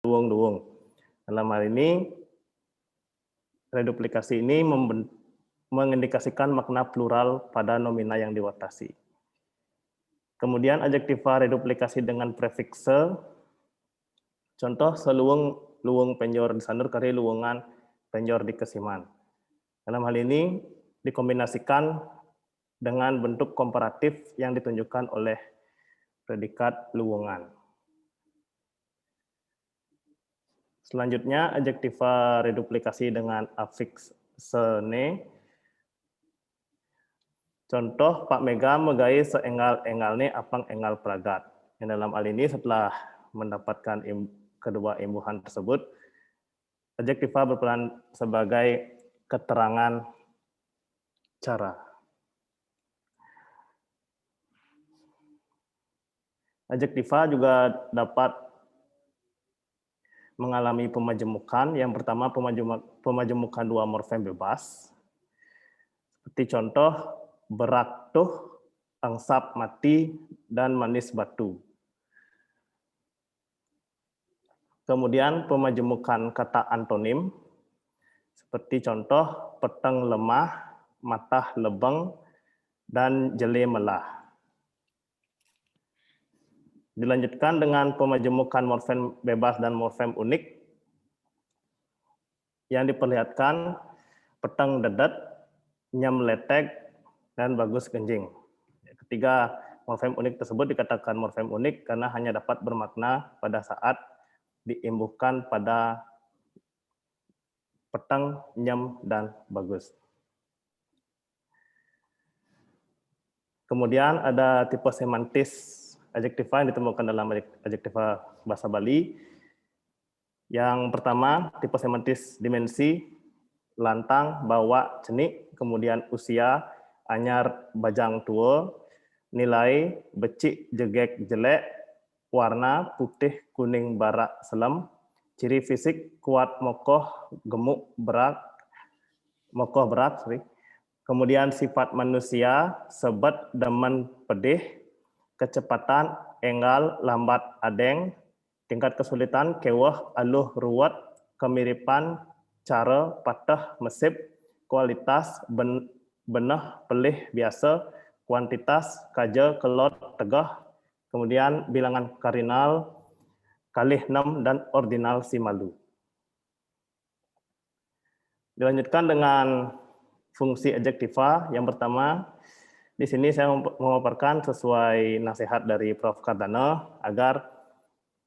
luwung-luwung. Dalam hal ini, reduplikasi ini mengindikasikan makna plural pada nomina yang diwatasi. Kemudian adjektiva reduplikasi dengan prefikse, contoh seluwung luwung penjor di sanur kari luwungan penjor di kesiman. Dalam hal ini dikombinasikan dengan bentuk komparatif yang ditunjukkan oleh predikat luwungan. Selanjutnya adjektiva reduplikasi dengan afiks sene. Contoh Pak Mega megai seengal-engalne apang engal pragat. Yang dalam hal ini setelah mendapatkan kedua imbuhan tersebut, adjektiva berperan sebagai keterangan cara. Adjektiva juga dapat mengalami pemajemukan. Yang pertama pemajemukan dua morfem bebas. Seperti contoh berak tuh, angsap mati, dan manis batu. Kemudian pemajemukan kata antonim, seperti contoh peteng lemah, matah lebeng, dan jele melah. Dilanjutkan dengan pemajemukan morfem bebas dan morfem unik, yang diperlihatkan peteng dedet, nyem letek, dan bagus genjing. Ketiga morfem unik tersebut dikatakan morfem unik karena hanya dapat bermakna pada saat diimbuhkan pada peteng, nyem, dan bagus. Kemudian ada tipe semantis adjektiva yang ditemukan dalam adjektiva bahasa Bali. Yang pertama, tipe semantis dimensi, lantang, bawa, cenik, kemudian usia, anyar, bajang, tua, nilai, becik, jegek, jelek, warna, putih, kuning, barak, selem, ciri fisik, kuat, mokoh, gemuk, berat, mokoh, berat, kemudian sifat manusia, sebat, demen, pedih, kecepatan, enggal, lambat, adeng, tingkat kesulitan, kewah, aluh, ruwet, kemiripan, cara, patah, mesip, kualitas, benah, pelih, biasa, kuantitas, kaja, kelot, tegah, kemudian bilangan kardinal, kalih 6, dan ordinal si malu. Dilanjutkan dengan fungsi adjektiva. Yang pertama, di sini saya memaparkan sesuai nasihat dari Prof. Cardano agar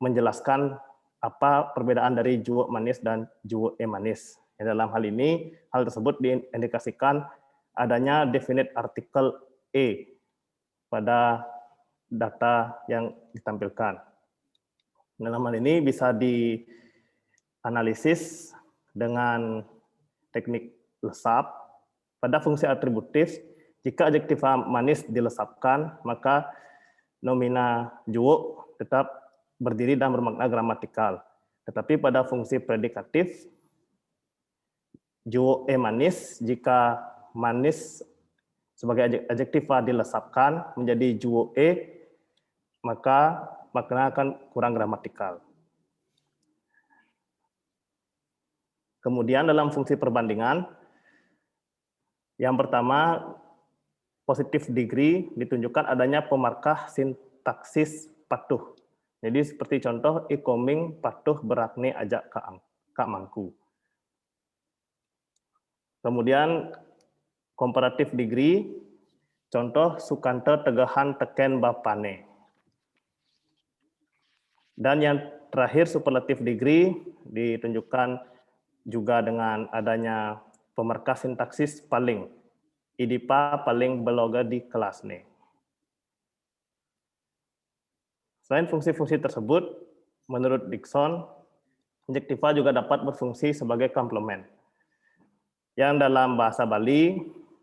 menjelaskan apa perbedaan dari juwo manis dan juwo manis. Dalam hal ini, hal tersebut diindikasikan adanya definite artikel e pada data yang ditampilkan. Dalam hal ini bisa dianalisis dengan teknik lesap. Pada fungsi atributif, jika adjektiva manis dilesapkan, maka nomina juwo tetap berdiri dan bermakna gramatikal. Tetapi pada fungsi predikatif, juwo manis, jika manis sebagai adjektiva dilesapkan menjadi juwo maka makna akan kurang gramatikal. Kemudian dalam fungsi perbandingan, yang pertama, positive degree ditunjukkan adanya pemarkah sintaksis patuh. Jadi seperti contoh, ikoming patuh berakne ajak kak mangku. Kemudian comparative degree, contoh sukante tegahan teken bapane. Dan yang terakhir superlative degree ditunjukkan juga dengan adanya pemarkah sintaksis paling. Idipa paling beloga di kelas nih. Selain fungsi-fungsi tersebut, menurut Dickson, adjektiva juga dapat berfungsi sebagai komplement. Yang dalam bahasa Bali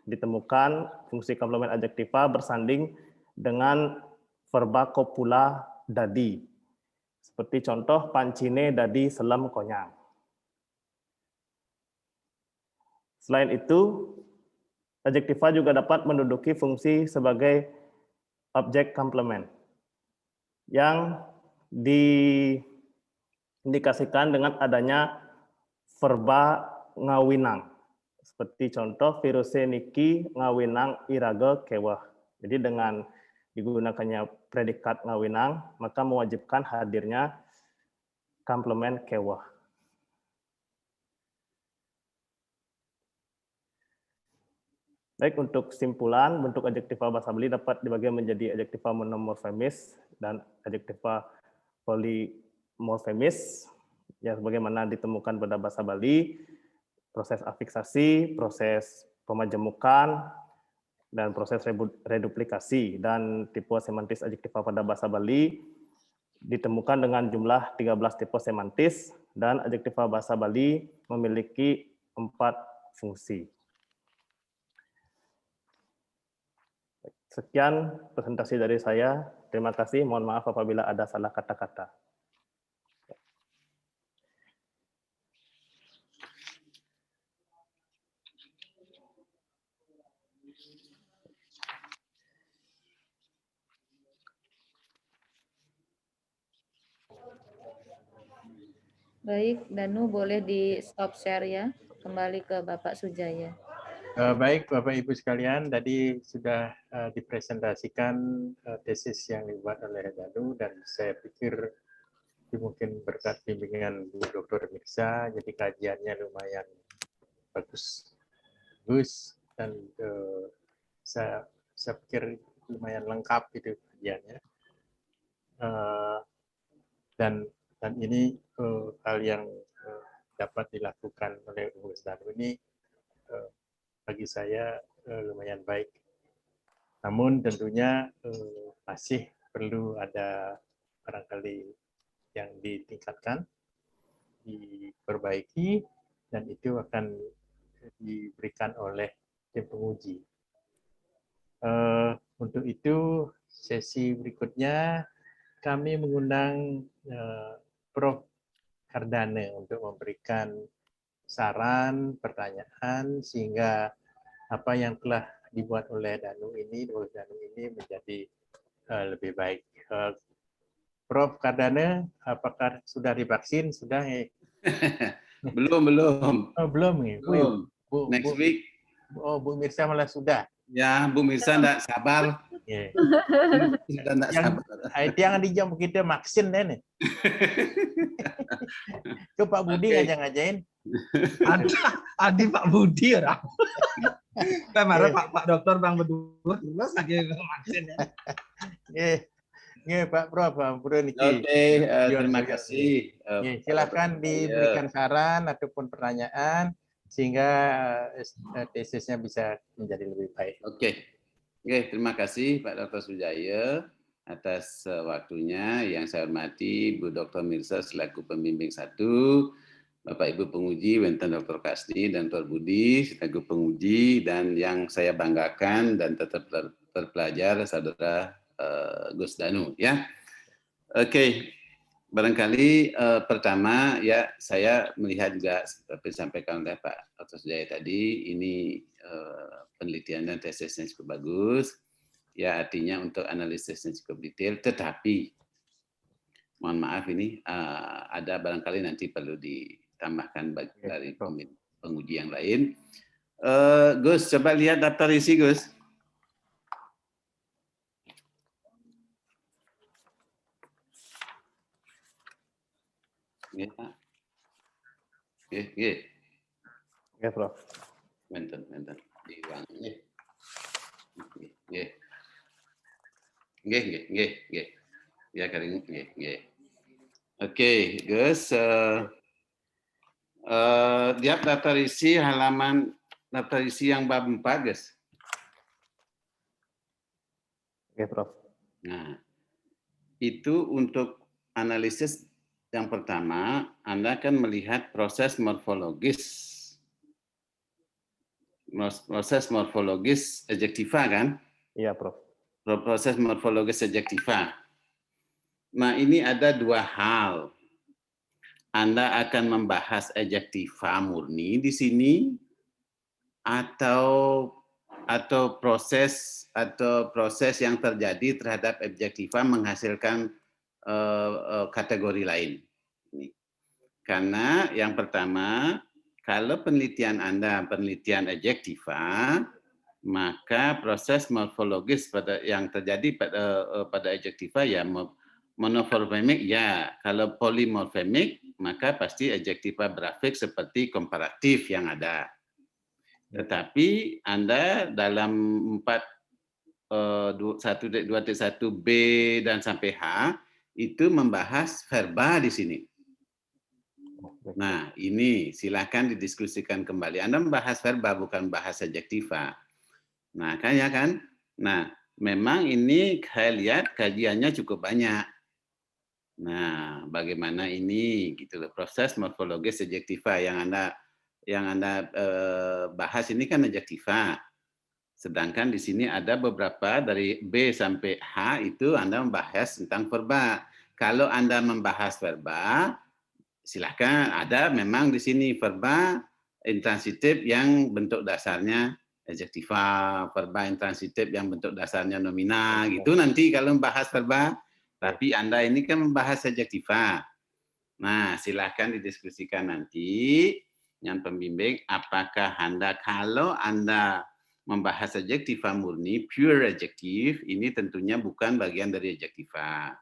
ditemukan fungsi komplement adjektiva bersanding dengan verba copula dadi. Seperti contoh pancine dadi selem konyang. Selain itu, adjektiva juga dapat menduduki fungsi sebagai objek komplement yang indikasikan dengan adanya verba ngawinang. Seperti contoh viruse niki ngawinang irage kewah. Jadi dengan digunakannya predikat ngawinang, maka mewajibkan hadirnya komplement kewah. Baik, untuk kesimpulan, bentuk adjektiva bahasa Bali dapat dibagi menjadi adjektiva monomorfemis dan adjektiva polimorfemis, yang sebagaimana ditemukan pada bahasa Bali, proses afiksasi, proses pemajemukan, dan proses reduplikasi. Dan tipe semantis adjektiva pada bahasa Bali ditemukan dengan jumlah 13 tipe semantis, dan adjektiva bahasa Bali memiliki 4 fungsi. Sekian presentasi dari saya. Terima kasih. Mohon maaf apabila ada salah kata-kata. Baik, Danu boleh di stop share ya. Kembali ke Bapak Sujaya. Baik, Bapak Ibu sekalian, tadi sudah dipresentasikan tesis yang dibuat oleh Danu, dan saya pikir mungkin berkat bimbingan Bu Dr. Mirza, jadi kajiannya lumayan bagus, dan saya pikir lumayan lengkap itu kajiannya. Dan ini hal yang dapat dilakukan oleh Bu Danu ini bagi saya lumayan baik. Namun tentunya masih perlu ada barangkali yang ditingkatkan, diperbaiki, dan itu akan diberikan oleh tim penguji. Untuk itu, sesi berikutnya kami mengundang Prof. Kardane untuk memberikan saran, pertanyaan, sehingga apa yang telah dibuat oleh Danu ini menjadi lebih baik. Prof. Kardane, apakah sudah divaksin? Sudah? Belum. Oh, belum nih. Belum. Next week. Oh, Bu Mirza malah sudah. Ya, Bu Mirza enggak sabar. Yeah. Sudah enggak sabar. Itu yang dijam kita vaksin deh nih. Itu Pak Budi ngajak-ngajain. Adi Pak Budi orang. Kemarin Pak Dokter Bang berdua terus lagi vaksin ya. Pak Prof. Oke, terima kasih. Silakan diberikan saran ataupun pertanyaan sehingga tesisnya bisa menjadi lebih baik. Oke, terima kasih Pak Dr. Sujaya atas waktunya. Yang saya hormati Bu Dr. Mirza selaku pembimbing 1, Bapak Ibu penguji, Wenten Dr. Kasni dan Dr. Budi selaku penguji, dan yang saya banggakan dan tetap terpelajar saudara Gus Danu ya. Oke. Barangkali pertama ya saya melihat juga seperti disampaikan oleh Pak Dr. Sujaya tadi, ini penelitian dan tesisnya cukup bagus. Ya, artinya untuk analisisnya cukup detail, tetapi mohon maaf ini ada barangkali nanti perlu ditambahkan dari penguji yang lain. Gus, coba lihat daftar isi, Gus. Ya, Prof. Menten. Diulang. Ya, kering. Oke, Gus. Lihat daftar isi halaman daftar isi yang bab 4, Gus. Oke, Prof. Nah, itu untuk analisis. Yang pertama, Anda akan melihat proses morfologis adjektiva kan? Iya, Prof. Proses morfologis adjektiva. Nah, ini ada 2 hal. Anda akan membahas adjektiva murni di sini atau proses yang terjadi terhadap adjektiva menghasilkan kategori lain. Karena yang pertama, kalau penelitian Anda penelitian adjektiva, maka proses morfologis yang terjadi pada adjektiva ya monomorfemik ya. Kalau polimorfemik, maka pasti adjektiva berafix seperti komparatif yang ada. Tetapi Anda dalam 1.2.1b dan sampai H itu membahas verba di sini. Nah, ini silakan didiskusikan kembali. Anda membahas verba bukan bahas adjektiva. Nah, kan ya kan? Nah, memang ini saya lihat kajiannya cukup banyak. Nah, bagaimana ini gitu loh, proses morfologis adjektiva yang Anda bahas ini kan adjektiva. Sedangkan di sini ada beberapa dari B sampai H itu Anda membahas tentang verba. Kalau Anda membahas verba, silakan ada memang di sini verba intransitif yang bentuk dasarnya adjektiva, verba intransitif yang bentuk dasarnya nomina gitu nanti kalau membahas verba. Tapi Anda ini kan membahas adjektiva. Nah, silakan didiskusikan nanti dengan pembimbing apakah kalau Anda membahas adjektiva murni, pure adjektif, ini tentunya bukan bagian dari adjektiva.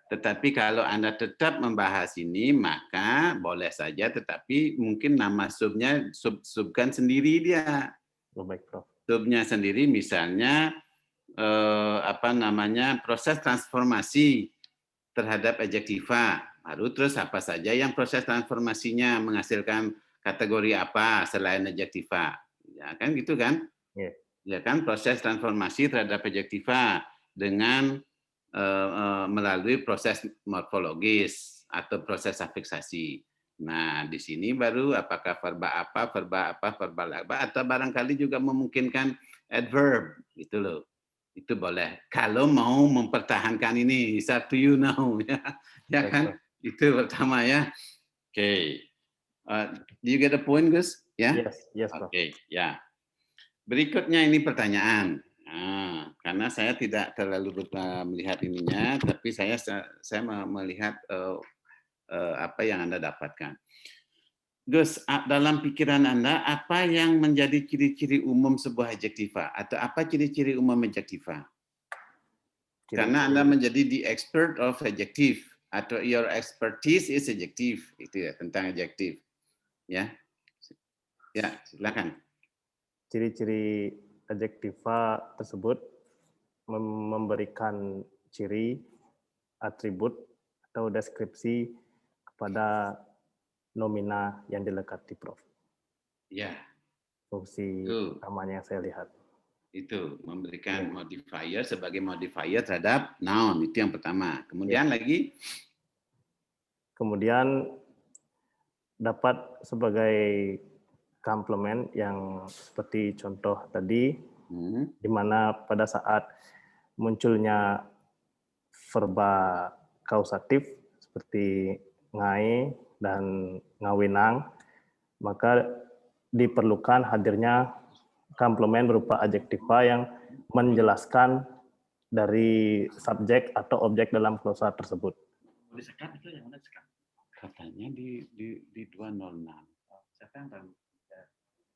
Tetapi kalau Anda tetap membahas ini, maka boleh saja, tetapi mungkin nama subnya subkan sendiri dia. Baik, Prof. Subnya sendiri misalnya proses transformasi terhadap adjektiva. Baru terus apa saja yang proses transformasinya menghasilkan kategori apa selain adjektiva. Ya kan gitu kan? Yeah. Ya kan proses transformasi terhadap adjektiva dengan melalui proses morfologis atau proses afiksasi. Nah, di sini baru apakah verba apa, atau barangkali juga memungkinkan adverb, gitu loh. Itu boleh. Kalau mau mempertahankan ini, it's up to you now, ya kan? Itu pertama ya. Oke. Do you get the point, Gus? Ya? Yes, Prof. Oke, ya. Berikutnya ini pertanyaan. Nah, karena saya tidak terlalu melihat ininya, tapi saya melihat apa yang Anda dapatkan. Gus, dalam pikiran Anda, apa yang menjadi ciri-ciri umum sebuah adjektiva? Atau apa ciri-ciri umum adjektiva? Karena Anda menjadi the expert of adjective, atau your expertise is adjective, itu ya, tentang adjektif. Ya, silakan. Ciri-ciri adjektiva tersebut memberikan ciri, atribut, atau deskripsi kepada nomina yang dilekati, Prof. Ya. Fungsi utamanya yang saya lihat. Itu, memberikan modifier sebagai modifier terhadap noun, itu yang pertama. Kemudian lagi? Kemudian dapat sebagai komplement yang seperti contoh tadi, di mana pada saat munculnya verba kausatif seperti ngai dan ngawinang, maka diperlukan hadirnya komplement berupa adjektiva yang menjelaskan dari subjek atau objek dalam klausa tersebut. Disekat itu yang mana sekat? Katanya di 206. Siapa yang tahu?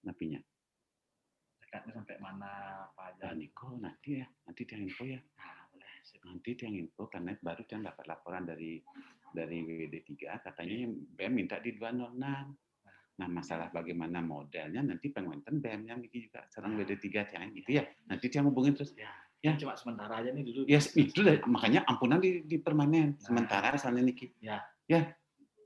Napinya. Sekatnya sampai mana Pak Jan? Niko nanti dia info ya. Nanti dia info karena baru dia dapat laporan dari WD3 katanya BEM minta di 206. Nah, masalah bagaimana modelnya nanti penguatan BEM yang ini juga serang WD3 yang gitu ya. Nanti dia ngubungin terus. Ya cuma sementara aja nih dulu. Ya itu makanya ampunan di permanen sementara soalnya Niki. Ya.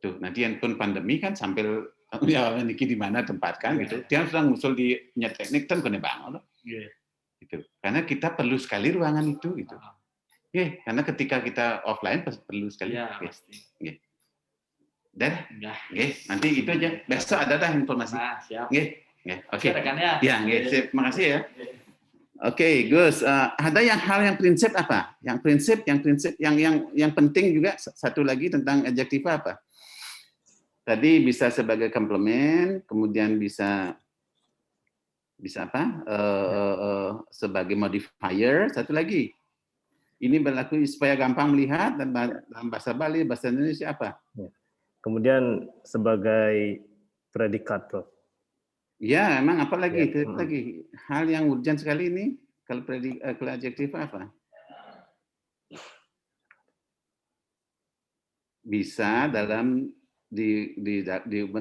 Tuh, nanti yang pun pandemi kan sambil ya Niki di mana tempatkan gitu. Dia sedang ngusul di teknik kan kene banget loh. Gitu. Karena kita perlu sekali ruangan itu gitu. Karena ketika kita offline perlu sekali. Dan nanti itu aja. Besok ada informasi. Nah, siap. Oke. Ya, sip. Makasih ya. Oke, Gus. Ada hal yang prinsip apa? Yang prinsip yang penting juga satu lagi tentang adjektiva apa? Tadi bisa sebagai komplement, kemudian bisa apa? Sebagai modifier. Satu lagi. Ini berlaku supaya gampang melihat dan dalam bahasa Bali, bahasa Indonesia apa? Kemudian sebagai predikat, Prof. Ya, emang apa lagi? Ya. Lagi hal yang urgent sekali ini kalau kalau adjektif apa? Bisa dalam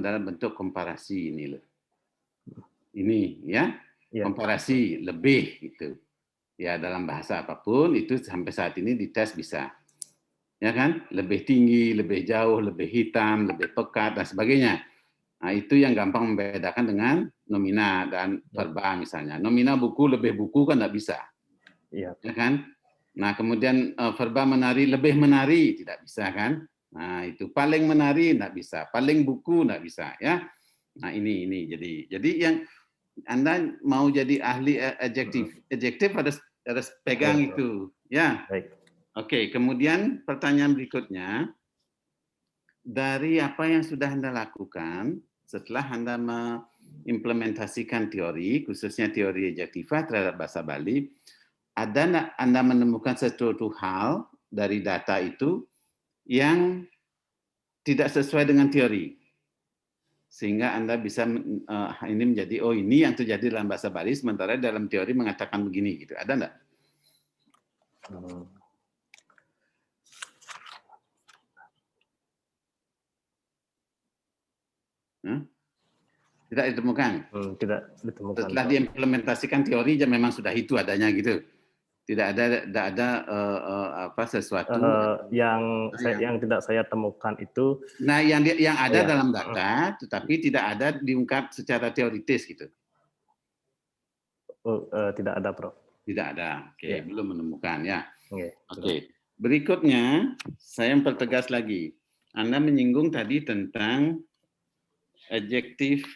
dalam bentuk komparasi ini loh. Ini ya, komparasi lebih gitu. Ya dalam bahasa apapun itu sampai saat ini dites bisa. Ya kan? Lebih tinggi, lebih jauh, lebih hitam, lebih pekat dan sebagainya. Nah, itu yang gampang membedakan dengan nomina dan verba misalnya. Nomina buku, lebih buku kan nggak bisa. Iya. Ya kan? Nah, kemudian verba menari, lebih menari tidak bisa kan? Nah, itu paling menari nggak bisa, paling buku nggak bisa ya. Nah, ini jadi yang Anda mau jadi ahli adjektif harus pegang itu ya. Baik. Oke, kemudian pertanyaan berikutnya, dari apa yang sudah Anda lakukan setelah Anda mengimplementasikan teori, khususnya teori adjektiva terhadap bahasa Bali, ada nggak Anda menemukan sesuatu hal dari data itu yang tidak sesuai dengan teori? Sehingga Anda bisa ini menjadi, oh ini yang terjadi dalam bahasa Bali, sementara dalam teori mengatakan begini. Gitu. Ada nggak? Tidak ditemukan. Tidak ditemukan. Setelah diimplementasikan teori, memang sudah itu adanya gitu. Tidak ada sesuatu yang tidak saya temukan itu. Nah, yang ada dalam data, tetapi tidak ada diungkap secara teoritis gitu. Tidak ada, Prof. Tidak ada. Oke, belum menemukan ya. Oke. Berikutnya, saya mempertegas lagi. Anda menyinggung tadi tentang adjektif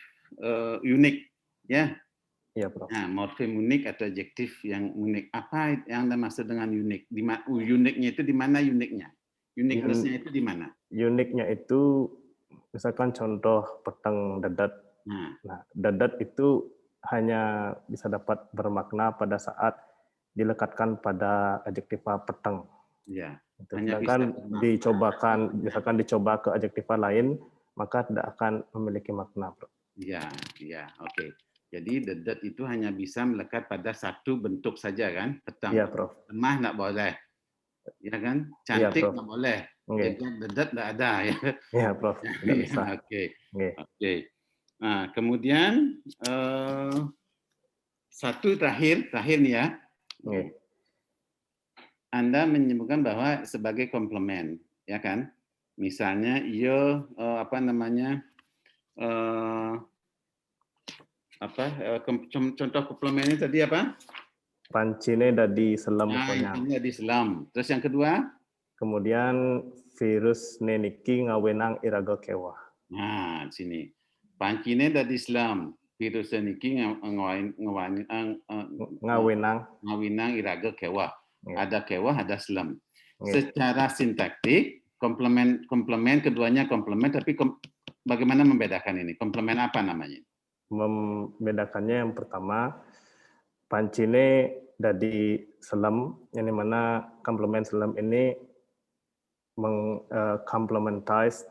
unik, ya. Iya, Prof. Nah, morfem unik atau adjektif yang unik. Apa yang Anda maksud dengan unik? Uniknya itu di mana uniknya? Uniqueness-nya itu di mana? Uniknya itu, misalkan contoh petang dadat. Nah, dadat itu hanya bisa dapat bermakna pada saat dilekatkan pada adjektiva petang. Ya. Sedangkan misalkan dicoba ke adjektiva lain, maka tidak akan memiliki makna, Prof. Ya, oke. Jadi dedet itu hanya bisa melekat pada satu bentuk saja kan, petang. Iya, Prof. Lemah nggak boleh, ya kan? Cantik nggak boleh. Dedet nggak ada ya. Iya, Prof. Tidak bisa. Oke. Nah, kemudian satu terakhir nih ya. Anda menyebutkan bahwa sebagai komplement, ya kan? Misalnya, contoh komplemennya tadi apa? Pancine dadi selam konyang. Pancine dadi selam. Terus yang kedua? Kemudian virus neniki ngawenang iraga kewah. Nah, sini. Pancine dadi selam. Virus neniki ngawinang iraga kewah. Ada kewah, ada selam. Secara sintaktik, komplement keduanya komplement, tapi bagaimana membedakan ini? Komplement apa namanya? Membedakannya yang pertama, pancine dadi selam, yang dimana komplement selam ini mengkomplementize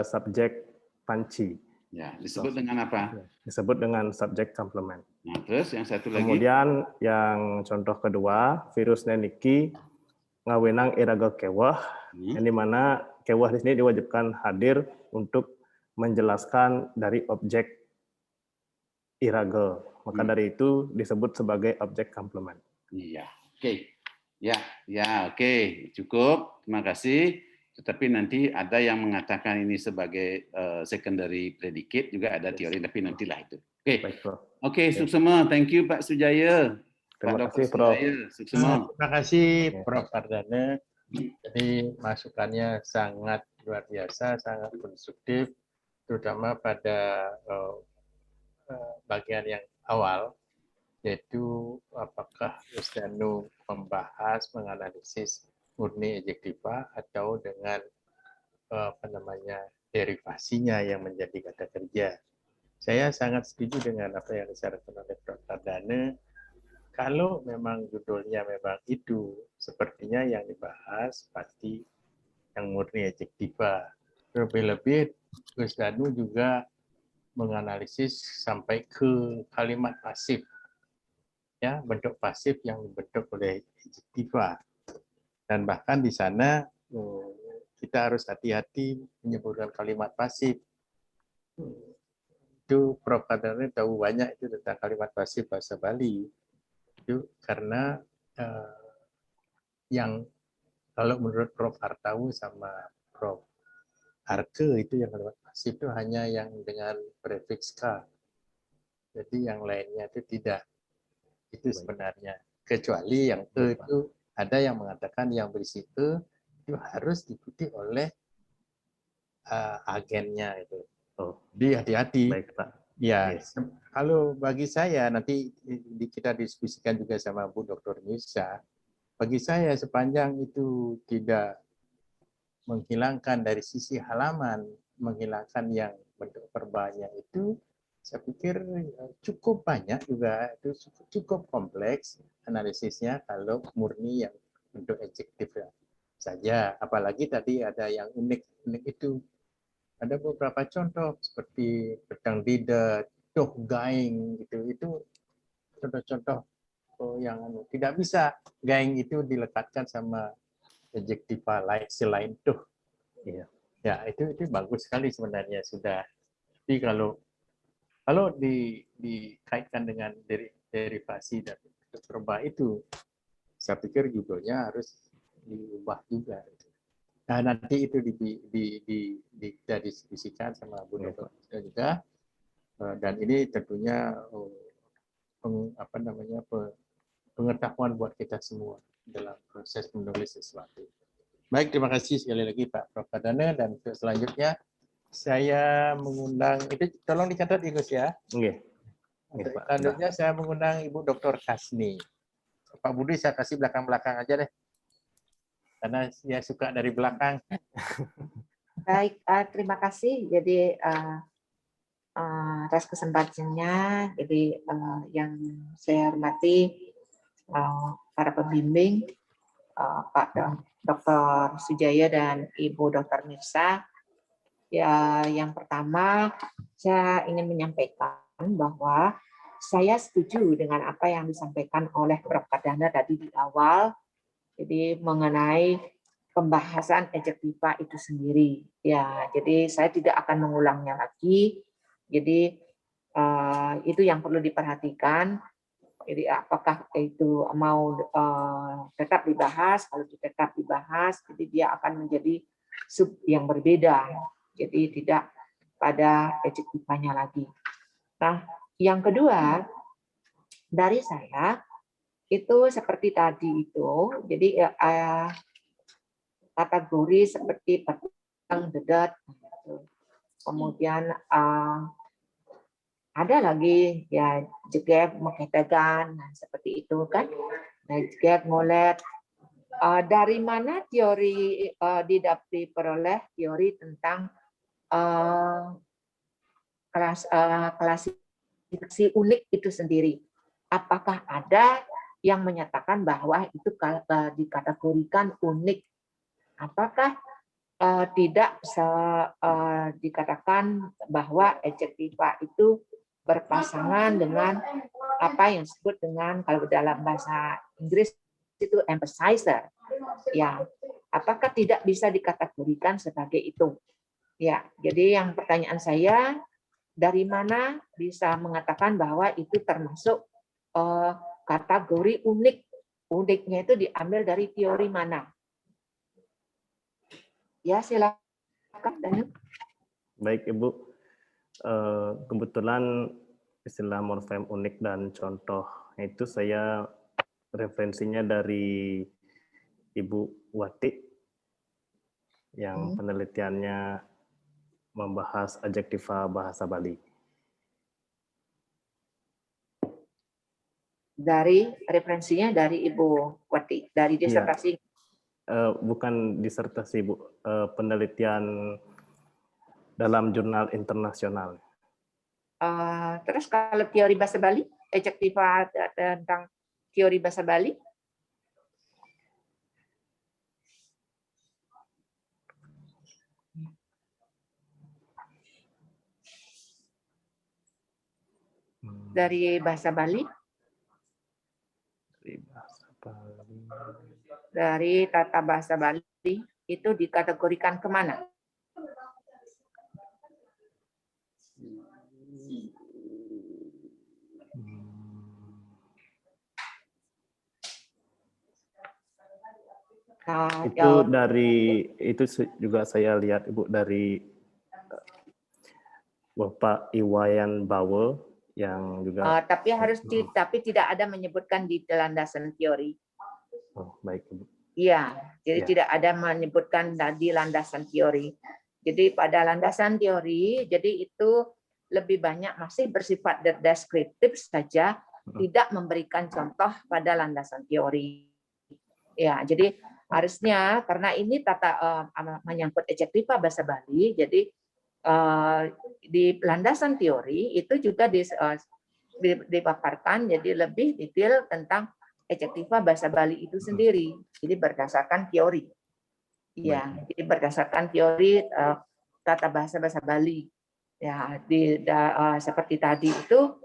subjek panci. Ya, disebut dengan apa? Disebut dengan subjek komplement. Nah, terus yang satu lagi. Kemudian yang contoh kedua, virus neniki ngawenang iraga kewah, yang dimana kewah di sini diwajibkan hadir untuk menjelaskan dari objek iraga. Maka dari itu disebut sebagai objek komplement. Iya, oke. Oke. Cukup. Terima kasih. Tetapi nanti ada yang mengatakan ini sebagai secondary predicate, juga ada teori, tapi nantilah itu. Oke, Suksema. Thank you, Pak Sujaya. Terima kasih, Prof. Terima kasih, Prof. Ardana. Jadi masukannya sangat luar biasa, sangat konstruktif, terutama pada bagian yang awal, yaitu apakah Danu membahas, menganalisis murni adjektiva atau dengan derivasinya yang menjadi kata kerja. Saya sangat setuju dengan apa yang disarankan oleh Prof. Ardana. Kalau memang judulnya memang itu, sepertinya yang dibahas pasti yang murni adjektiva. Lebih-lebih Gus Danu juga menganalisis sampai ke kalimat pasif, ya, bentuk pasif yang dibentuk oleh adjektiva. Dan bahkan di sana kita harus hati-hati menyebutkan kalimat pasif. Itu Prof. Kadang tahu banyak itu tentang kalimat pasif bahasa Bali. Itu karena yang kalau menurut Prof. Artawu sama Prof. Arke itu yang kalimat pasif itu hanya yang dengan prefiks K. Jadi yang lainnya itu tidak. Itu sebenarnya. Kecuali yang E itu ada yang mengatakan yang berisi E itu harus diikuti oleh agennya itu. Oh, Jadi hati-hati. baik Pak. Ya, Yes. kalau bagi saya nanti kita diskusikan juga sama Bu Dr. Mirsa. Bagi saya sepanjang itu tidak menghilangkan dari sisi halaman, menghilangkan yang bentuk verbanya itu, saya pikir cukup banyak juga, itu cukup kompleks analisisnya kalau murni yang bentuk adjektif saja. Apalagi tadi ada yang unik itu. Ada beberapa contoh seperti pedang didet, doh gaing gitu. Itu contoh-contoh yang tidak bisa gaing itu dilekatkan sama adjektiva lain selain tuh. Iya. Ya, itu bagus sekali sebenarnya sudah. Tapi kalau dikaitkan dengan derivasi dan verba itu, saya pikir judulnya harus diubah juga. Nah, nanti itu kita diskusikan sama Bu Dr. juga. Dan ini tentunya pengetahuan buat kita semua dalam proses menulis sesuatu. Baik, terima kasih sekali lagi Pak Prof. Pradana, dan untuk selanjutnya saya mengundang, itu tolong dicatat Gus ya. Oke. Untuk selanjutnya saya mengundang Ibu Dr. Kasni. Pak Budi saya kasih belakang-belakang aja deh. Karena dia suka dari belakang. Baik, terima kasih. Jadi atas kesempatannya, jadi yang saya hormati para pembimbing, Pak Dr. Sujaya dan Ibu Dr. Mirsa. Ya, yang pertama saya ingin menyampaikan bahwa saya setuju dengan apa yang disampaikan oleh Prof. Pradana tadi di awal. Jadi mengenai pembahasan adjektiva itu sendiri. Ya, jadi saya tidak akan mengulangnya lagi. Jadi itu yang perlu diperhatikan. Jadi apakah itu mau tetap dibahas? Kalau tetap dibahas, jadi dia akan menjadi sub yang berbeda. Jadi tidak pada adjektivanya lagi. Nah, yang kedua dari saya itu seperti tadi itu, jadi kategori seperti pedang, dedet, kemudian ada lagi ya jeget, meketegan, nah, seperti itu kan, nah, jeget, ngolet. Dari mana teori diperoleh teori tentang klasifikasi unik itu sendiri? Apakah ada yang menyatakan bahwa itu dikategorikan unik? Apakah tidak dikatakan bahwa adjektiva itu berpasangan dengan apa yang disebut dengan, kalau dalam bahasa Inggris itu emphasizer? Ya, apakah tidak bisa dikategorikan sebagai itu? Ya, jadi yang pertanyaan saya, dari mana bisa mengatakan bahwa itu termasuk kategori unik? Uniknya itu diambil dari teori mana? Ya, silakan Daniel. Baik Ibu, kebetulan istilah morfem unik dan contoh itu saya referensinya dari Ibu Wati yang penelitiannya membahas adjektiva bahasa Bali. Dari referensinya dari Ibu Wati, dari disertasi. Bukan disertasi Bu, penelitian dalam jurnal internasional. Terus kalau teori bahasa Bali, adjektiva tentang teori bahasa Bali? dari bahasa Bali, Dari bahasa Bali. dari tata bahasa Bali itu dikategorikan kemana? Nah, Itu dari itu juga saya lihat Ibu dari Bapak Iwayan Bawe yang juga tapi tidak ada menyebutkan di landasan teori. oh, baik Ibu. Iya, jadi Ya. tidak ada menyebutkan di landasan teori. Jadi pada landasan teori, jadi itu lebih banyak masih bersifat deskriptif saja, tidak memberikan contoh pada landasan teori. Ya, jadi harusnya karena ini menyangkut adjektiva bahasa Bali, jadi di landasan teori itu juga dipaparkan jadi lebih detail tentang adjektiva bahasa Bali itu sendiri. Jadi berdasarkan teori. Ya, jadi berdasarkan teori tata bahasa Bali. Ya, seperti tadi itu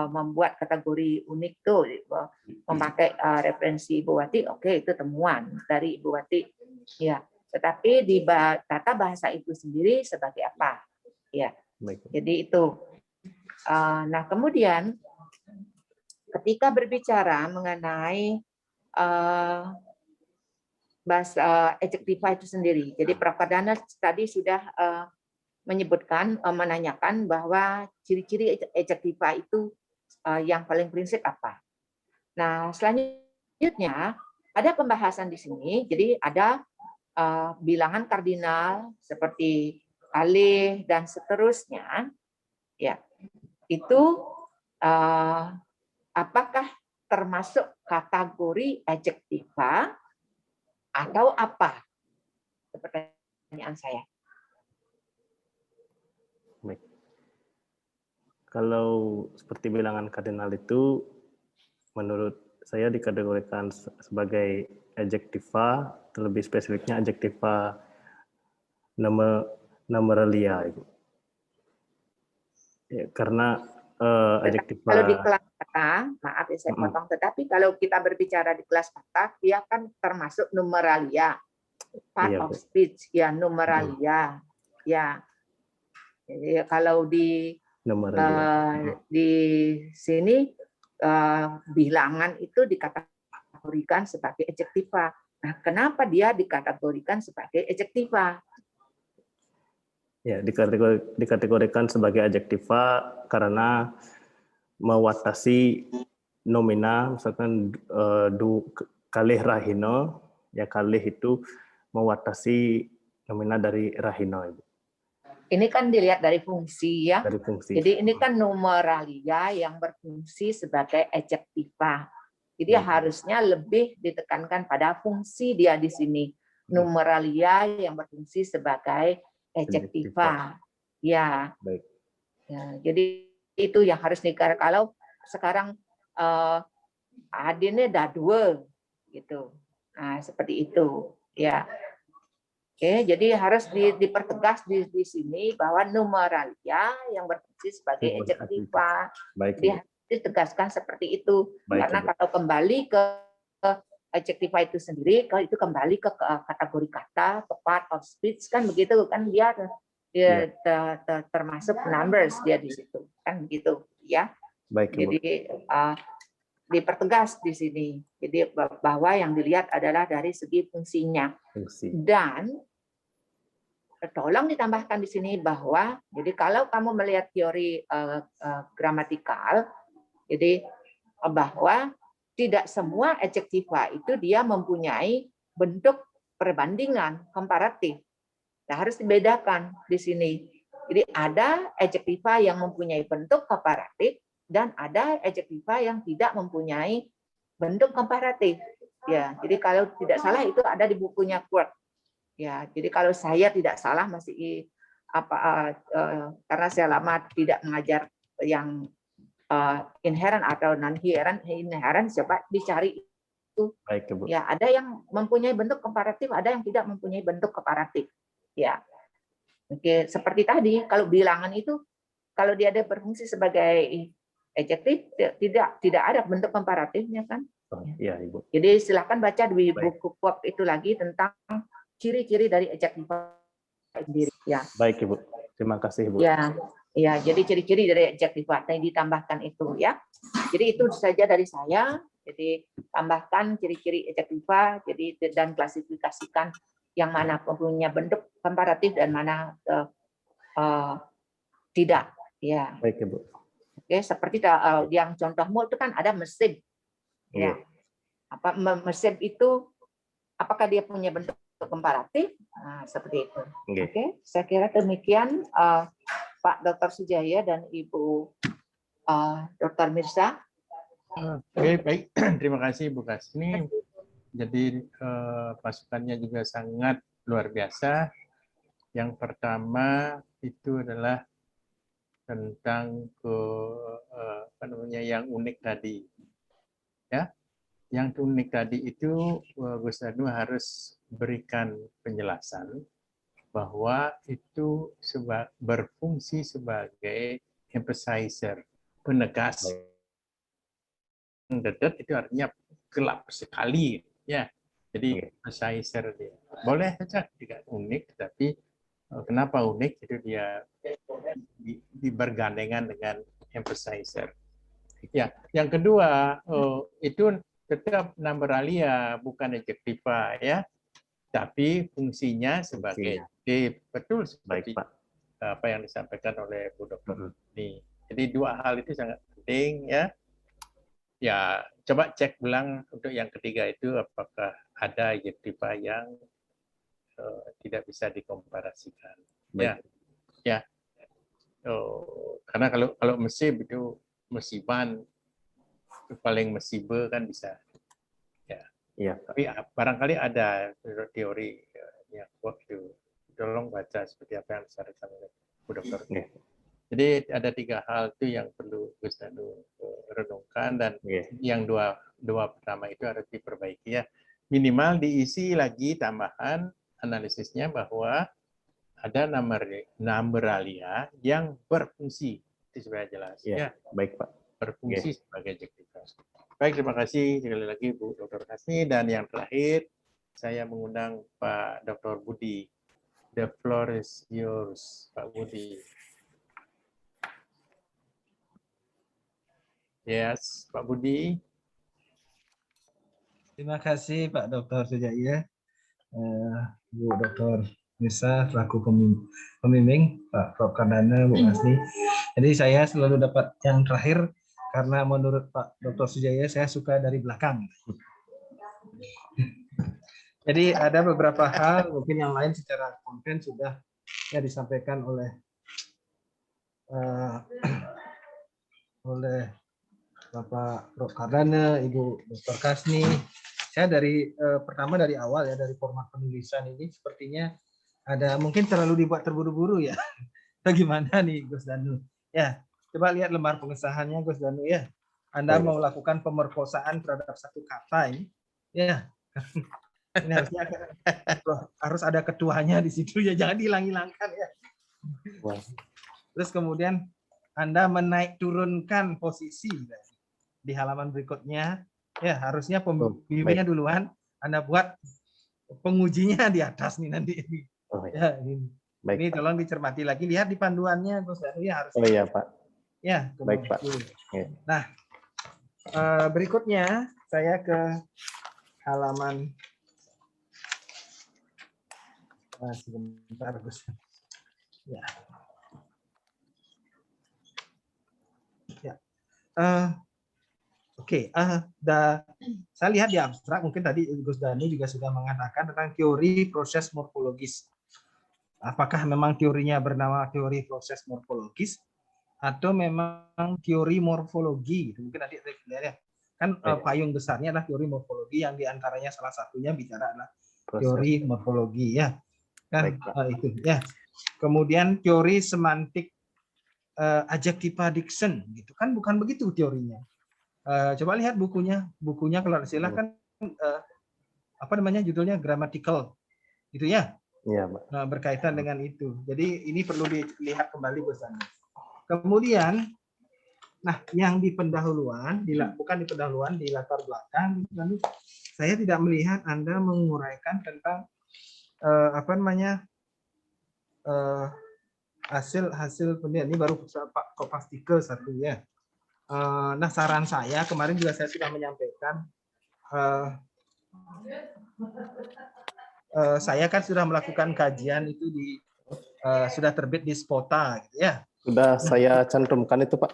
membuat kategori unik tuh memakai referensi Ibu Wati, oke, itu temuan dari Ibu Wati. Ya, tetapi di tata bahasa itu sendiri sebagai apa? Ya. Jadi itu. Nah, kemudian ketika berbicara mengenai bahasa adjektiva itu sendiri. Jadi Prof. Kardana tadi sudah menanyakan bahwa ciri-ciri adjektiva itu yang paling prinsip apa. Nah, selanjutnya ada pembahasan di sini. Jadi ada bilangan kardinal seperti alih dan seterusnya. Ya, itu apakah termasuk kategori adjektiva atau apa? Pertanyaan saya. Baik. Kalau seperti bilangan kardinal itu, menurut saya dikategorikan sebagai adjektiva, terlebih spesifiknya adjektiva numeralia, Ibu. Ya, karena adjektiva. Kalau di kelas kata, maaf ya saya potong, tetapi kalau kita berbicara di kelas kata, dia kan termasuk numeralia, part of speech, ya numeralia, ya. Jadi kalau di sini bilangan itu dikategorikan sebagai adjektiva. Nah, kenapa dia dikategorikan sebagai adjektiva? Ya, dikategorikan sebagai adjektiva karena mewatasi nomina, misalkan kalih rahino, ya kalih itu mewatasi nomina dari rahino, Ibu. Ini kan dilihat dari fungsi ya. Dari fungsi. Jadi ini kan numeralia yang berfungsi sebagai adjektiva. Jadi harusnya lebih ditekankan pada fungsi dia di sini. Numeralia yang berfungsi sebagai adjektiva. Ya. Baik. Ya, jadi itu yang harus dikatakan. Kalau sekarang adinnya ada dua gitu. Nah, seperti itu. Ya. Oke, jadi harus dipertegas di sini bahwa numeralia yang berfungsi sebagai adjektiva. Jadi ditegaskan seperti itu. Baik, karena kalau kembali ke adjektiva itu sendiri, kalau itu kembali ke kategori kata, ke part of speech kan begitu kan dia termasuk numbers dia di situ kan begitu ya. Baik, jadi dipertegas di sini. Jadi bahwa yang dilihat adalah dari segi fungsinya. Dan tolong ditambahkan di sini bahwa jadi kalau kamu melihat teori gramatikal, jadi bahwa tidak semua adjektiva itu dia mempunyai bentuk perbandingan komparatif. Nah, harus dibedakan di sini. Jadi ada adjektiva yang mempunyai bentuk komparatif dan ada adjektiva yang tidak mempunyai bentuk komparatif. Ya, jadi kalau tidak salah itu ada di bukunya Quirk. Ya, jadi kalau saya tidak salah masih karena saya lama tidak mengajar yang inherent atau non-inherent, coba dicari itu. Baik, Ibu. Ya, ada yang mempunyai bentuk komparatif, ada yang tidak mempunyai bentuk komparatif. Ya, oke, seperti tadi kalau bilangan itu kalau dia ada berfungsi sebagai adjektif, tidak ada bentuk komparatifnya kan. Oh, iya, Ibu. Jadi silahkan baca di Baik. buku POP itu lagi tentang ciri-ciri dari adjektiva sendiri. Ya. Baik, Ibu. Terima kasih, Ibu. Ya, ya. Jadi ciri-ciri dari adjektiva yang ditambahkan itu ya. Jadi itu saja dari saya. Jadi tambahkan ciri-ciri adjektiva. Jadi dan klasifikasikan yang mana punya bentuk komparatif dan mana tidak. Ya. Baik, Ibu. Oke, seperti yang contohmu itu kan ada mesin. Ya. Apa mesin itu apakah dia punya bentuk komparatif? Nah, seperti itu. Oke, saya kira demikian Pak Dr. Sujaya dan Ibu Dr. Mirsa. Oke, baik. Terima kasih Bu Kasni. Jadi masukannya juga sangat luar biasa. Yang pertama itu adalah tentang yang unik tadi. Ya, yang unik tadi itu Gus Danu harus berikan penjelasan bahwa itu berfungsi sebagai emphasizer, penegas. Dedet itu artinya gelap sekali, ya. Jadi emphasizer dia. Boleh saja tidak unik, tapi kenapa unik? Itu dia bergandengan dengan emphasizer. Ya, yang kedua itu tetap number alia bukan adjektiva ya, tapi fungsinya sebagai adjektif. Betul seperti apa yang disampaikan oleh Bu Dr. ini. Jadi dua hal itu sangat penting ya. Ya, coba cek ulang untuk yang ketiga itu apakah ada adjektiva yang tidak bisa dikomparasikan. Ya, ya. Karena kalau mesib itu mesiban paling mesibe kan bisa. Ya. Iya. Tapi barangkali ada teori yang waktu tolong baca seperti apa yang disampaikan oleh Bu Dokter. Jadi ada tiga hal itu yang perlu Gus Danu renungkan dan yang dua pertama itu harus diperbaiki ya. Minimal diisi lagi tambahan analisisnya bahwa ada number alia yang berfungsi. Itu supaya jelas. Ya. Baik, Pak. Berfungsi sebagai adjektiva. Baik, terima kasih sekali lagi Bu Dr. Kasni. Dan yang terakhir, saya mengundang Pak Dr. Budi. The floor is yours, Pak Budi. Yes, Pak Budi. Terima kasih Pak Dr. Sujaya, Bu Dr. Mirsa selaku pembimbing, Pak Prof. Kardana, Bu Kasni. Jadi saya selalu dapat yang terakhir karena menurut Pak Dr. Sujaya saya suka dari belakang. Jadi ada beberapa hal mungkin yang lain secara konten sudah ya disampaikan oleh Bapak Prof. Kardana, Ibu Dr. Kasni. Saya pertama dari awal ya, dari format penulisan ini sepertinya ada mungkin terlalu dibuat terburu-buru ya. Bagaimana nih Gus Danu? Ya, coba lihat lembar pengesahannya Gus Danu ya. Anda mau lakukan pemerkosaan terhadap satu kata ini. Ya. Ini harus ada ketuanya di situ ya, jangan dihilang-hilangkan ya. Terus kemudian Anda menaik turunkan posisi di halaman berikutnya, ya harusnya pembimbingnya duluan, Anda buat pengujinya di atas nih nanti. Ya, ini. Ini tolong dicermati lagi, lihat di panduannya, Gus Danu ya harus. Oh iya Pak. Ya, baik Pak. Nah, berikutnya saya ke halaman. Sebentar Gus. Ya. Ya. Oke, saya lihat di abstrak, mungkin tadi Gus Danu juga sudah mengatakan tentang teori proses morfologis. Apakah memang teorinya bernama teori proses morfologis atau memang teori morfologi? Mungkin nanti lihat ya. Kan payung besarnya adalah teori morfologi yang diantaranya salah satunya bicara adalah teori morfologi ya. Kan itu ya. Kemudian teori semantik adjectiva diction gitu kan, bukan begitu teorinya. Coba lihat bukunya kalau silakan apa namanya judulnya grammatical gitu ya. Iya, Pak. Nah, berkaitan dengan itu. Jadi ini perlu dilihat kembali Gus Danu. kemudian, nah yang di pendahuluan, bukan di pendahuluan, di latar belakang, lalu saya tidak melihat Anda menguraikan tentang apa namanya hasil penelitian. Ini baru Pak Kopastike satu ya. Nah saran saya kemarin juga saya sudah menyampaikan, saya kan sudah melakukan kajian itu sudah terbit di Spota, gitu ya. Sudah saya cantumkan itu Pak.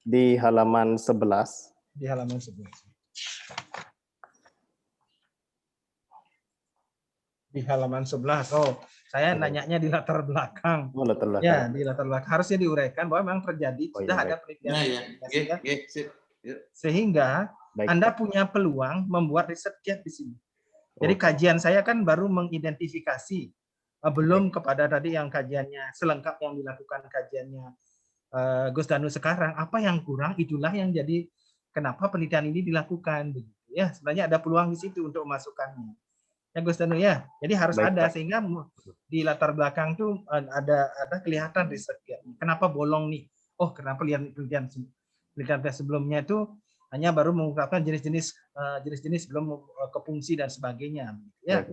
Di halaman 11. Di halaman 11. Di halaman 11. Oh, saya nanyanya di latar belakang. Oh, latar belakang. Ya, di latar belakang. Harusnya diuraikan bahwa memang terjadi, sudah ada penelitian. Sehingga Anda punya peluang membuat riset gap di sini. Jadi kajian saya kan baru mengidentifikasi, belum kepada tadi yang kajiannya selengkap yang dilakukan kajiannya Gus Danu sekarang. Apa yang kurang, itulah yang jadi kenapa penelitian ini dilakukan. Begitu ya, sebenarnya ada peluang di situ untuk memasukkannya. Ya Gus Danu ya, jadi harus ada sehingga di latar belakang tuh ada kelihatan risetnya. Kenapa bolong nih? Oh, kenapa penelitian sebelumnya itu hanya baru mengungkapkan jenis-jenis belum ke fungsi dan sebagainya. Ya,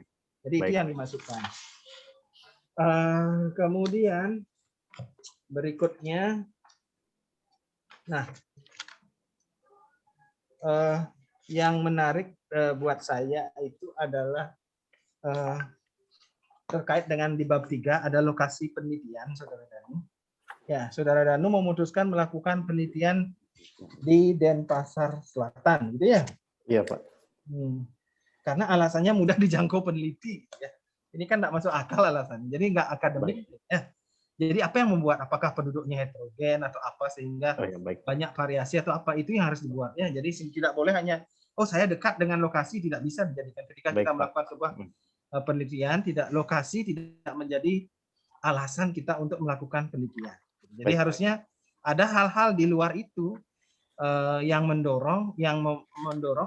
jadi itu yang dimasukkan. Kemudian berikutnya, nah yang menarik buat saya itu adalah terkait dengan di bab 3 ada lokasi penelitian, Saudara Danu. Ya, Saudara Danu memutuskan melakukan penelitian di Denpasar Selatan, gitu ya? Iya, Pak. Karena alasannya mudah dijangkau peneliti. Ya. Ini kan nggak masuk akal alasannya, jadi nggak akademik. Ya. Jadi apa yang membuat? Apakah penduduknya heterogen atau apa sehingga banyak variasi atau apa, itu yang harus dibuat. Ya, jadi tidak boleh hanya saya dekat dengan lokasi, tidak bisa dijadikan ketika kita melakukan sebuah penelitian, lokasi tidak menjadi alasan kita untuk melakukan penelitian. Jadi harusnya ada hal-hal di luar itu yang mendorong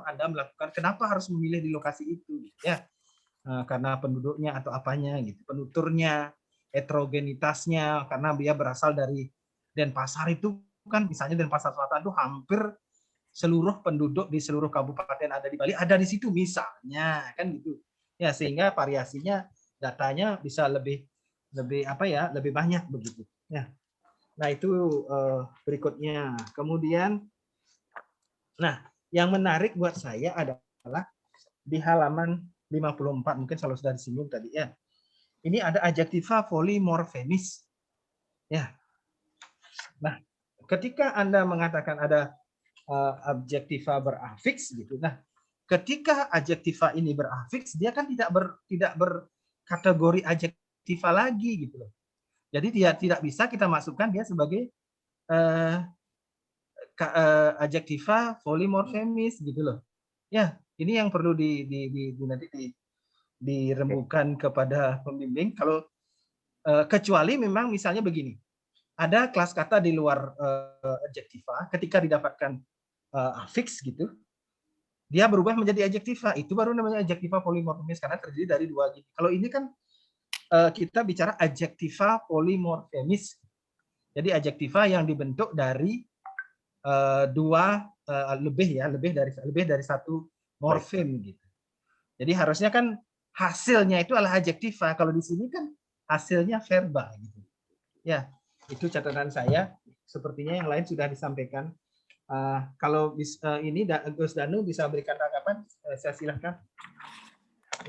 Anda melakukan. Kenapa harus memilih di lokasi itu? Ya, karena penduduknya atau apanya gitu, penuturnya, heterogenitasnya, karena dia berasal dari Denpasar itu kan, misalnya Denpasar Selatan itu hampir seluruh penduduk di seluruh kabupaten ada di Bali ada di situ misalnya, kan gitu. Ya, sehingga variasinya, datanya bisa lebih banyak begitu. Ya. Nah, itu berikutnya. Kemudian, nah, yang menarik buat saya adalah di halaman 54, mungkin kalau sudah disinggung tadi ya. Ini ada adjektiva polymorphemis. Ya. Nah, ketika Anda mengatakan ada adjektiva berafiks gitu. Nah, ketika adjektiva ini berafiks, dia kan tidak berkategori adjektiva lagi gitu loh. Jadi dia tidak bisa kita masukkan dia sebagai adjektiva polymorphemis gitu loh. Ya, ini yang perlu nanti dirembukan kepada pembimbing. Kalau kecuali memang misalnya begini, ada kelas kata di luar adjektiva, ketika didapatkan afiks gitu, dia berubah menjadi adjektiva. Itu baru namanya adjektiva polymorphemis karena terdiri dari dua gitu. Kalau ini kan kita bicara adjektiva polymorphemis. Jadi adjektiva yang dibentuk dari lebih dari satu morfem gitu. Jadi harusnya kan hasilnya itu adalah adjektiva. Kalau di sini kan hasilnya verba gitu. Ya, itu catatan saya. Sepertinya yang lain sudah disampaikan. Kalau ini Gus Danu bisa berikan tanggapan, saya silakan.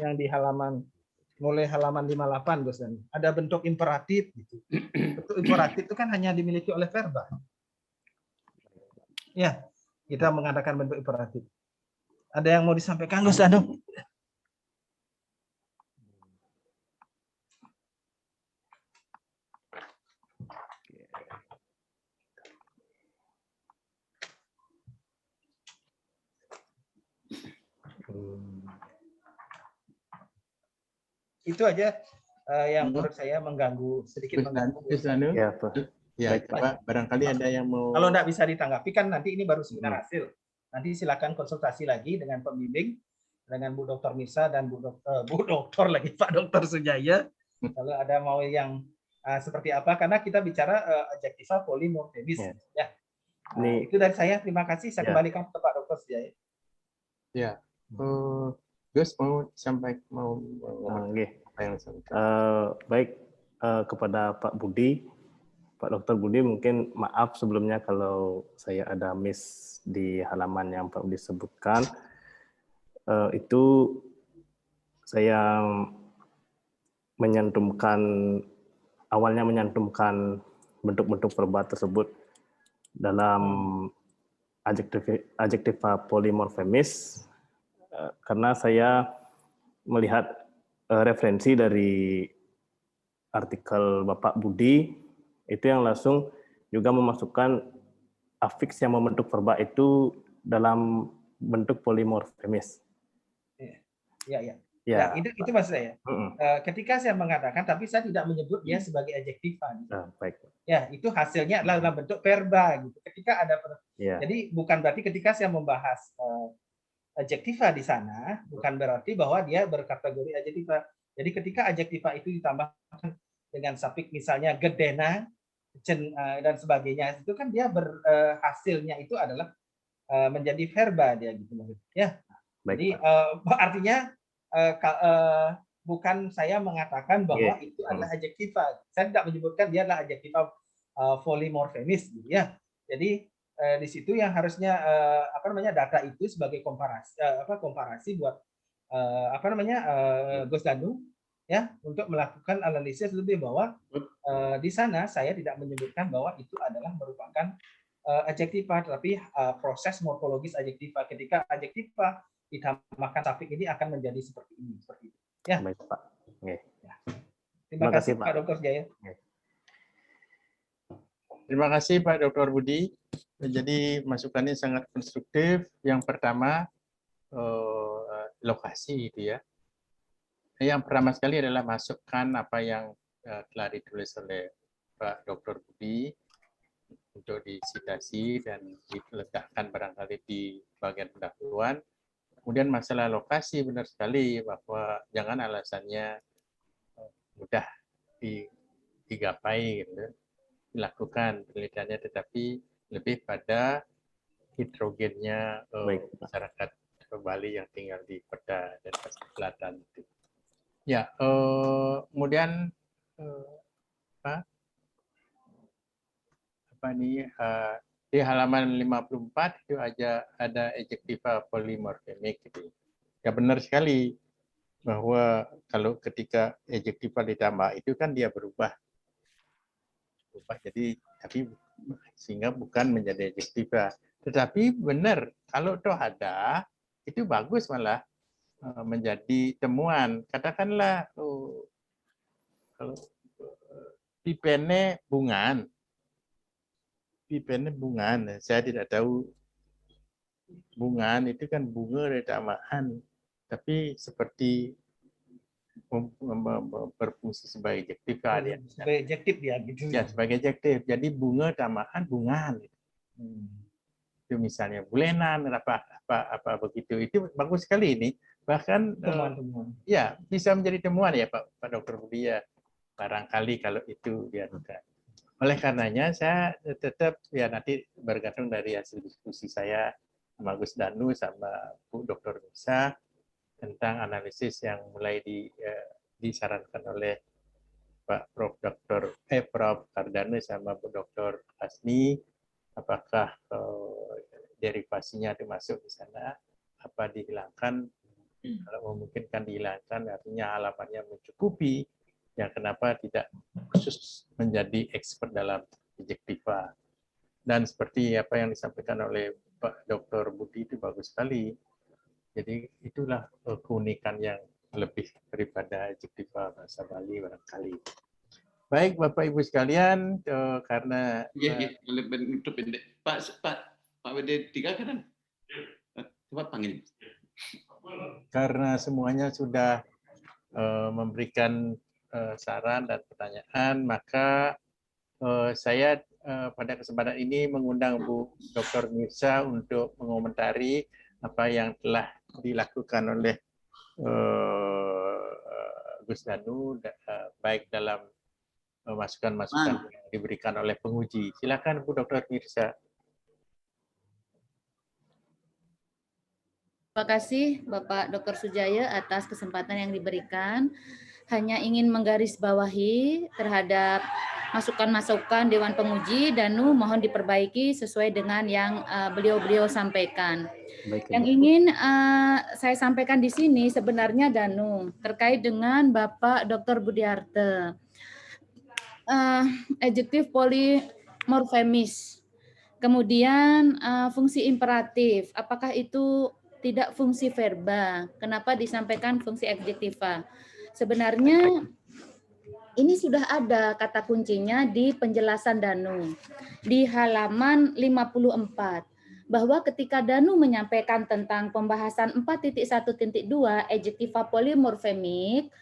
Yang di mulai halaman 58, Gus Danu. Ada bentuk imperatif gitu. Bentuk imperatif itu kan hanya dimiliki oleh verba. Ya, kita mengadakan bentuk imperatif. Ada yang mau disampaikan, Gus Danu? Itu aja yang menurut saya sedikit mengganggu. Ya, Pak, barangkali ada yang mau. Kalau tidak bisa ditanggapi kan nanti ini baru seminar hasil. Nanti silakan konsultasi lagi dengan pembimbing, dengan Bu Dr. Mirsa dan Bu Doktor lagi Pak Dr. Sujaya. Kalau ada mau yang seperti apa, karena kita bicara adjektiva polimorfemis. Ya. Itu dari saya. Terima kasih. Saya kembalikan ke Pak Dr. Sujaya. Ya, Gus mau ngomong apa yang disampaikan? Baik, kepada Pak Budi, Pak Dr. Budi, mungkin maaf sebelumnya kalau saya ada miss di halaman yang Pak Budi sebutkan. Itu saya awalnya menyantumkan bentuk-bentuk verba tersebut dalam adjektiva polimorfemis karena saya melihat referensi dari artikel Bapak Budi itu yang langsung juga memasukkan afiks yang membentuk verba itu dalam bentuk polimorfemis. Ya, itu maksud saya. Ketika saya mengatakan, tapi saya tidak menyebut dia sebagai adjektiva. Baik. Ya, itu hasilnya adalah dalam bentuk verba. Gitu. Ketika ada, jadi bukan berarti ketika saya membahas adjektiva di sana, bukan berarti bahwa dia berkategori adjektiva. Jadi ketika adjektiva itu ditambahkan dengan suffix misalnya gedena, dan sebagainya, itu kan dia hasilnya itu adalah menjadi verba dia gitu. Ya. Jadi artinya bukan saya mengatakan bahwa itu adalah adjektiva. Saya tidak menyebutkan dia adalah adjektiva polimorfemis, gitu ya. Jadi di situ yang harusnya data itu sebagai komparasi buat Gus Danu ya untuk melakukan analisis lebih bahwa di sana saya tidak menyebutkan bahwa itu adalah merupakan adjektiva, tetapi proses morfologis adjektiva. Ketika adjektiva ditambahkan suffix ini akan menjadi seperti ini, seperti itu. Ya. Baik, Pak. Ya. Terima kasih Pak Dr. Jaya. Terima kasih Pak Dr. Budi. Jadi masukannya sangat konstruktif. Yang pertama lokasi itu ya. Yang pertama sekali adalah masukkan apa yang telah ditulis oleh Pak Dr. Budi untuk disitasi dan diletakkan barangkali di bagian pendahuluan. Kemudian masalah lokasi benar sekali bahwa jangan alasannya mudah digapai gitu. Dilakukan penelitiannya, tetapi lebih pada heterogennya masyarakat Bali yang tinggal di kota dan selatan itu. Ya, kemudian di halaman 54 itu ada adjektiva polimorfemik gitu. Ya benar sekali bahwa kalau ketika adjektiva ditambah itu kan dia berubah jadi tapi sehingga bukan menjadi adjektiva. Tetapi benar kalau toh ada itu bagus malah menjadi temuan. Katakanlah kalau pipene bungan. Pipene bungan. Saya tidak tahu bungan itu kan bunga dari tamahan. Tapi seperti berfungsi sebagai adjektiva dia. Sebagai adjektif dia gitu. Ya, sebagai adjektif. Jadi bunga tamahan bungan. Itu misalnya bulenan apa begitu. Itu bagus sekali ini. Bahkan ya bisa menjadi temuan ya Pak Dr. Budi ya. Barangkali kalau itu diadukan. Oleh karenanya saya tetap ya nanti bergantung dari hasil diskusi saya sama Gus Danu sama Bu Dr. Nisa tentang analisis yang mulai disarankan oleh Pak Prof. Prof. Kardane sama Bu Dr. Hasni, apakah derivasinya dimasuk di sana, apa dihilangkan, kalau memungkinkan dihilangkan, artinya halamannya mencukupi, yang kenapa tidak khusus menjadi expert dalam adjektiva. Dan seperti apa yang disampaikan oleh Pak Dr. Budi itu bagus sekali. Jadi itulah keunikan yang lebih daripada adjektiva bahasa Bali barangkali. Baik Bapak Ibu sekalian, karena Pak WD 3 kan? Coba panggil. Karena semuanya sudah memberikan saran dan pertanyaan, maka saya pada kesempatan ini mengundang Bu Dr. Mirsa untuk mengomentari apa yang telah dilakukan oleh Gus Danu baik dalam masukan-masukan yang diberikan oleh penguji. Silakan Bu Dr. Mirsa. Terima kasih Bapak Dr. Sujaya atas kesempatan yang diberikan. Hanya ingin menggarisbawahi terhadap masukan-masukan Dewan Penguji, Danu mohon diperbaiki sesuai dengan yang beliau-beliau sampaikan. Baik, Yang Ibu. ingin saya sampaikan di sini sebenarnya Danu terkait dengan Bapak Dr. Budiarte. Adjektif polimorfemis. Kemudian fungsi imperatif, apakah itu tidak fungsi verba? Kenapa disampaikan fungsi adjektiva? Sebenarnya ini sudah ada kata kuncinya di penjelasan Danu di halaman 54 bahwa ketika Danu menyampaikan tentang pembahasan 4.1.2 adjektiva polimorfemik,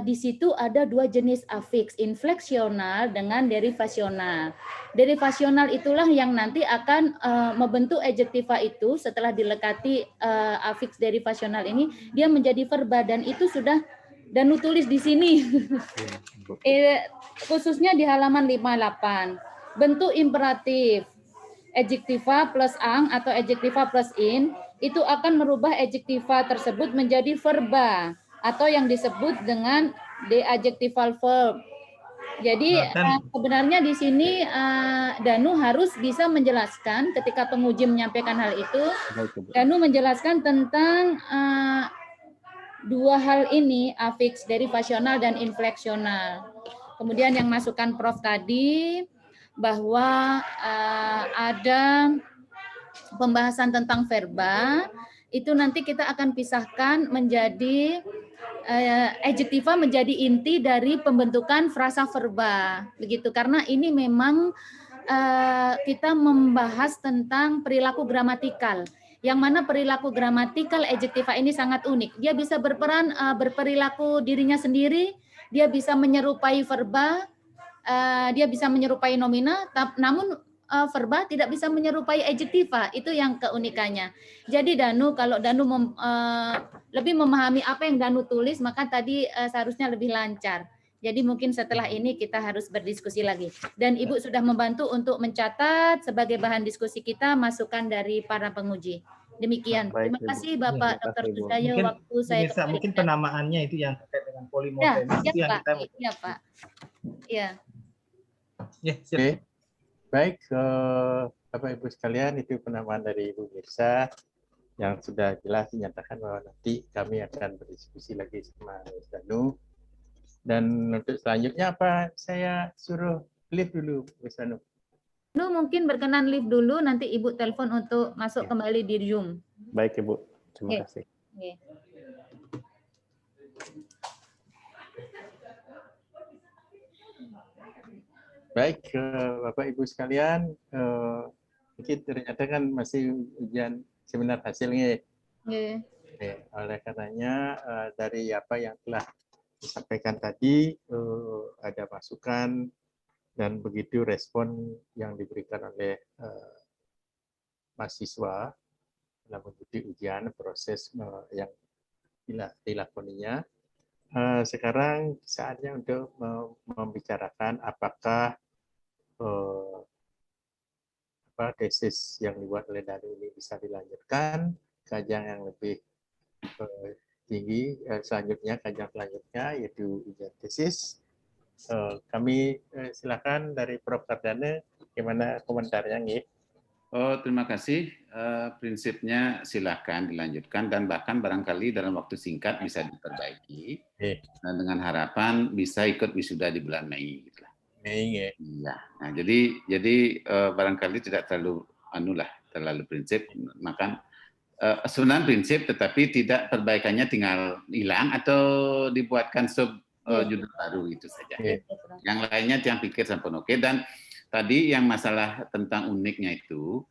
di situ ada dua jenis afiks, infleksional dengan derivasional. Derivasional itulah yang nanti akan membentuk adjektiva itu setelah dilekati afiks derivasional ini, dia menjadi verba dan itu sudah Danu tulis di sini. Khususnya di halaman 58. Bentuk imperatif, adjektiva plus ang atau adjektiva plus in, itu akan merubah adjektiva tersebut menjadi verba atau yang disebut dengan deadjectival verb. Jadi sebenarnya di sini Danu harus bisa menjelaskan ketika penguji menyampaikan hal itu, Danu menjelaskan tentang dua hal ini, afiks derivasional dan infleksional. Kemudian yang masukan Prof tadi bahwa ada pembahasan tentang verba, itu nanti kita akan pisahkan menjadi adjektiva menjadi inti dari pembentukan frasa verba. Begitu, karena ini memang kita membahas tentang perilaku gramatikal. Yang mana perilaku gramatikal adjektiva ini sangat unik. Dia bisa berperan berperilaku dirinya sendiri, dia bisa menyerupai verba, dia bisa menyerupai nomina, namun verba tidak bisa menyerupai adjektiva. Itu yang keunikannya. Jadi Danu, kalau Danu lebih memahami apa yang Danu tulis, maka tadi seharusnya lebih lancar. Jadi mungkin setelah ini kita harus berdiskusi lagi. Dan Ibu sudah membantu untuk mencatat sebagai bahan diskusi kita masukan dari para penguji. Demikian. Baik, Terima kasih Ibu. Bapak Terima Dr. kasih, Ibu. Sujaya waktu saya Mirsa, mungkin penamaannya itu yang terkait dengan polimorfemis itu yang Pak. kita. Iya Pak. Iya. Ya, siap. Oke. Baik, Bapak Ibu sekalian, itu penamaan dari Ibu Mirsa yang sudah jelas dinyatakan bahwa nanti kami akan berdiskusi lagi sama Danu. Dan untuk selanjutnya apa? Saya suruh live dulu, Miss Danu. Danu mungkin berkenan live dulu, nanti Ibu telepon untuk masuk kembali di Zoom. Baik, Ibu. Terima kasih. Oke. Baik, Bapak Ibu sekalian, mungkin ternyata kan masih ujian seminar hasilnya. Oke. Oleh karenanya dari apa yang telah disampaikan tadi, ada masukan dan begitu respon yang diberikan oleh mahasiswa dalam mengikuti ujian proses yang dilakoninya. Sekarang saatnya untuk membicarakan apakah tesis yang dibuat oleh Danu ini bisa dilanjutkan kajian yang lebih tinggi. Selanjutnya kajian selanjutnya yaitu ujian tesis. Kami silakan dari Prof. Kardana, gimana komentarnya nih? Oh, terima kasih. Prinsipnya silakan dilanjutkan dan bahkan barangkali dalam waktu singkat bisa diperbaiki. Dan dengan harapan bisa ikut wisuda di bulan Mei. Gitu. Mei ya. Iya. Nah, jadi barangkali tidak terlalu prinsip. Maka sebenarnya prinsip, tetapi tidak perbaikannya tinggal hilang atau dibuatkan judul baru itu saja. Yang lainnya yang pikir sampun oke. Dan tadi yang masalah tentang uniknya itu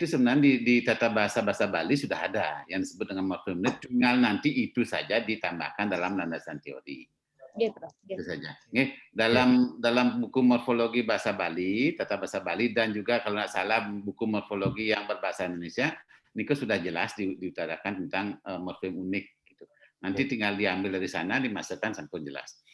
sebenarnya di tata bahasa Bali sudah ada yang disebut dengan morfemik, tinggal nanti itu saja ditambahkan dalam landasan teori. Itu saja. Dalam buku morfologi bahasa Bali, tata bahasa Bali, dan juga kalau tidak salah buku morfologi yang berbahasa Indonesia, ini sudah jelas diutarakan tentang morfem unik. Gitu. Nanti tinggal diambil dari sana, dimasukkan sampun jelas.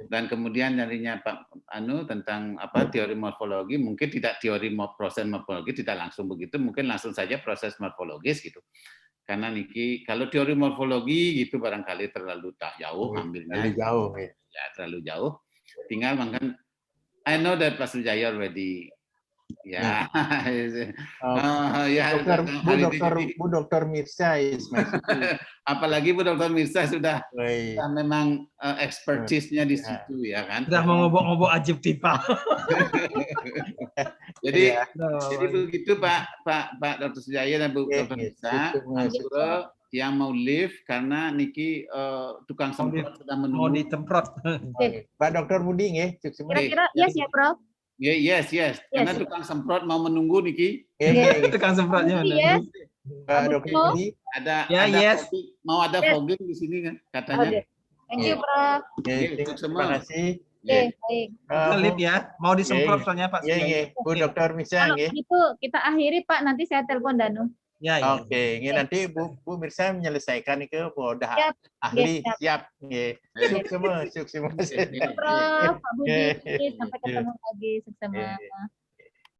Dan kemudian nyarinya Pak Anu tentang teori morfologi, mungkin tidak teori proses morfologi tidak langsung begitu, mungkin langsung saja proses morfologis gitu. Karena niki kalau teori morfologi gitu barangkali terlalu tak jauh ambilnya. Terlalu jauh ya. Ya, terlalu jauh. Tinggal makan I know that Pak Sujaya already. Ya. Ya, Bu Dokter Mirsa is my apalagi Bu Dokter Mirsa sudah memang expertise-nya di situ ya kan. Sudah mengobok-ngobok Ajib Tipa. Jadi begitu Pak Dr. Sujaya dan Bu Dr. Mirsa, yang mau live karena niki tukang semprot sudah menunggu. Mau ditemprot. Pak Dr. Budi nggih, Kira-kira yes ya, Prof? Yes. Karena tukang semprot mau menunggu niki. Tukang semprotnya mana? Yes. Pak Dr. Budi ada yes. mau ada vlogging di sini kan katanya. Thank you, Prof. Terima kasih. Baik. Lip ya, mau disemprot soalnya Pak. Bu Dokter Mirsa Kalau gitu kita akhiri Pak, nanti saya telepon Danu. Ya. Oke, nanti Bu Mirsa menyelesaikan itu udah ahli siap. Sukses semua. Prof, Pak Budi, sampai ketemu lagi. Sukses semua.